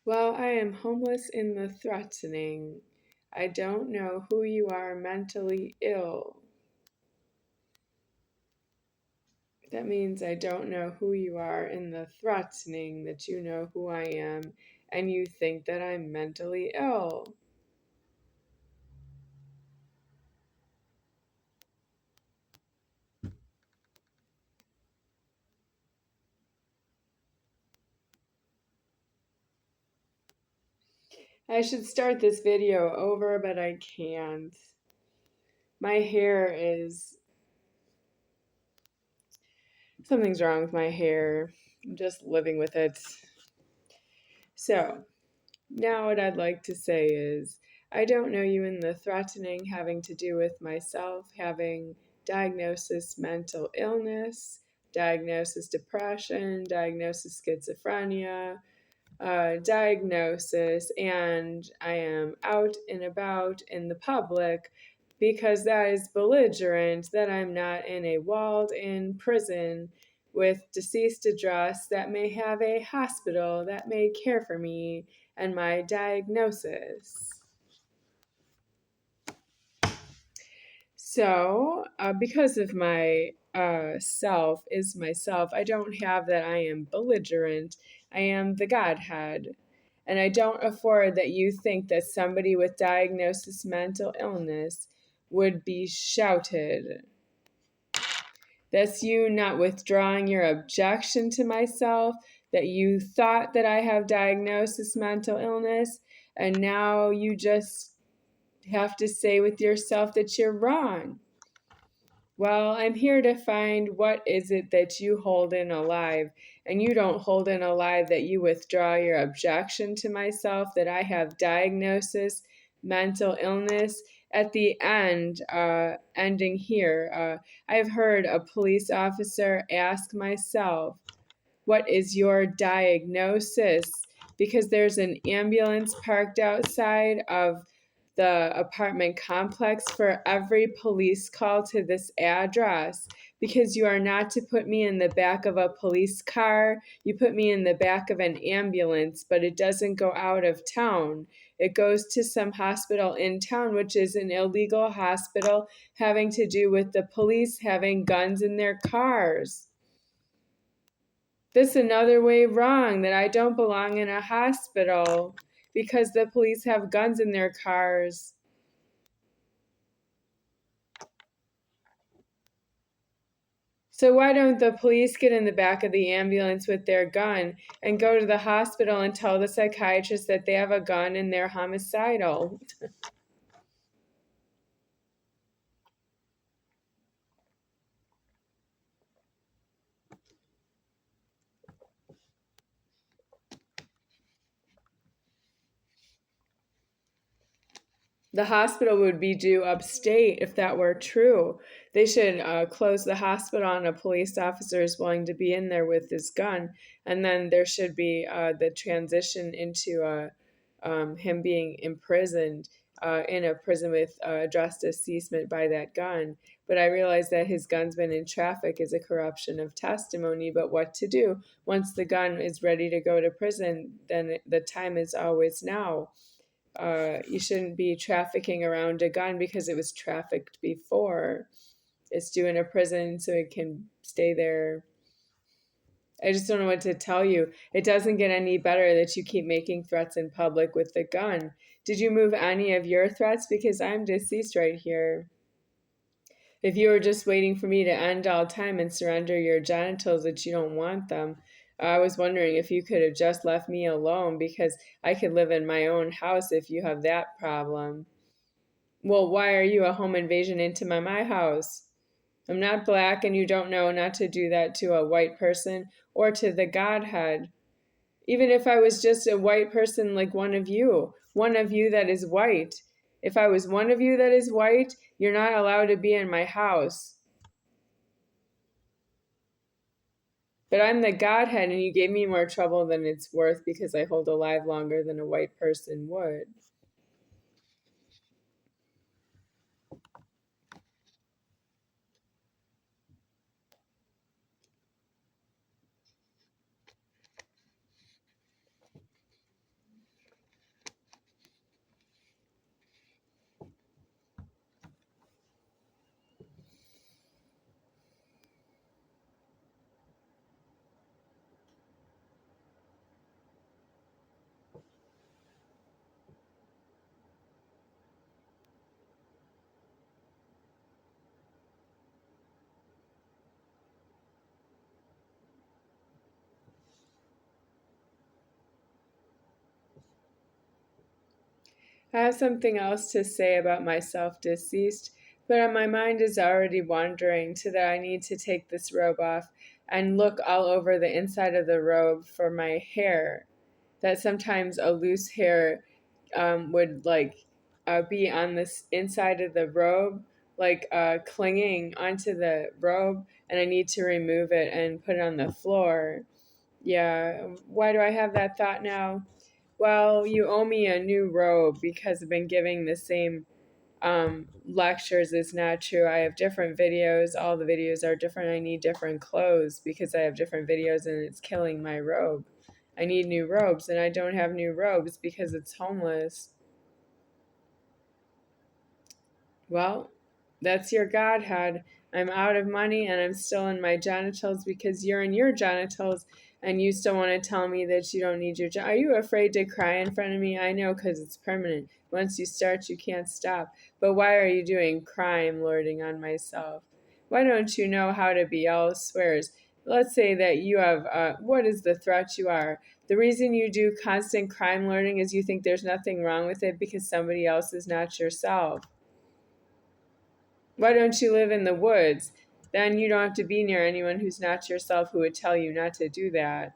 Well, I am homeless in the threatening. I don't know who you are mentally ill. That means I don't know who you are in the threatening that you know who I am and you think that I'm mentally ill. I should start this video over, but I can't. My hair is... Something's wrong with my hair. I'm just living with it. So, now what I'd like to say is, I don't know you in the threatening having to do with myself having diagnosis mental illness, diagnosis depression, diagnosis schizophrenia, diagnosis, and I am out and about in the public because that is belligerent that I'm not in a walled-in prison with deceased address that may have a hospital that may care for me and my diagnosis. So, because of my self is myself, I don't have that I am belligerent. I am the Godhead. And I don't afford that you think that somebody with diagnosis mental illness would be shouted. That's you not withdrawing your objection to myself, that you thought that I have diagnosis mental illness, and now you just have to say with yourself that you're wrong. Well, I'm here to find what is it that you hold in alive, and you don't hold in alive that you withdraw your objection to myself, that I have diagnosis, mental illness. At the end, ending here, I've heard a police officer ask myself, what is your diagnosis? Because there's an ambulance parked outside of the apartment complex for every police call to this address, because you are not to put me in the back of a police car. You put me in the back of an ambulance, but it doesn't go out of town. It goes to some hospital in town, which is an illegal hospital having to do with the police having guns in their cars. This another way wrong, that I don't belong in a hospital because the police have guns in their cars. So why don't the police get in the back of the ambulance with their gun and go to the hospital and tell the psychiatrist that they have a gun and they're homicidal? The hospital would be due upstate if that were true. They should close the hospital and a police officer is willing to be in there with his gun. And then there should be the transition into him being imprisoned in a prison with justice ceasement by that gun. But I realize that his gun's been in traffic is a corruption of testimony. But what to do? Once the gun is ready to go to prison, then the time is always now. You shouldn't be trafficking around a gun because it was trafficked before. It's due in a prison so it can stay there. I just don't know what to tell you. It doesn't get any better that you keep making threats in public with the gun. Did you move any of your threats? Because I'm deceased right here. If you were just waiting for me to end all time and surrender your genitals that you don't want them, I was wondering if you could have just left me alone because I could live in my own house if you have that problem. Well, why are you a home invasion into my house? I'm not black and you don't know not to do that to a white person or to the Godhead. Even if I was just a white person like one of you that is white. If I was one of you that is white, you're not allowed to be in my house. But I'm the Godhead and you gave me more trouble than it's worth because I hold alive longer than a white person would. I have something else to say about myself deceased, but my mind is already wandering to that I need to take this robe off and look all over the inside of the robe for my hair. That sometimes a loose hair would be on this inside of the robe, clinging onto the robe, and I need to remove it and put it on the floor. Yeah, why do I have that thought now? Well, you owe me a new robe because I've been giving the same lectures. It's not true. I have different videos. All the videos are different. I need different clothes because I have different videos and it's killing my robe. I need new robes and I don't have new robes because it's homeless. Well, that's your Godhead. I'm out of money and I'm still in my genitals because you're in your genitals and you still want to tell me that you don't need your Are you afraid to cry in front of me? I know because it's permanent. Once you start, you can't stop. But why are you doing crime lording on myself? Why don't you know how to be all swears? Let's say that you have, what is the threat you are? The reason you do constant crime lording is you think there's nothing wrong with it because somebody else is not yourself. Why don't you live in the woods? Then you don't have to be near anyone who's not yourself who would tell you not to do that.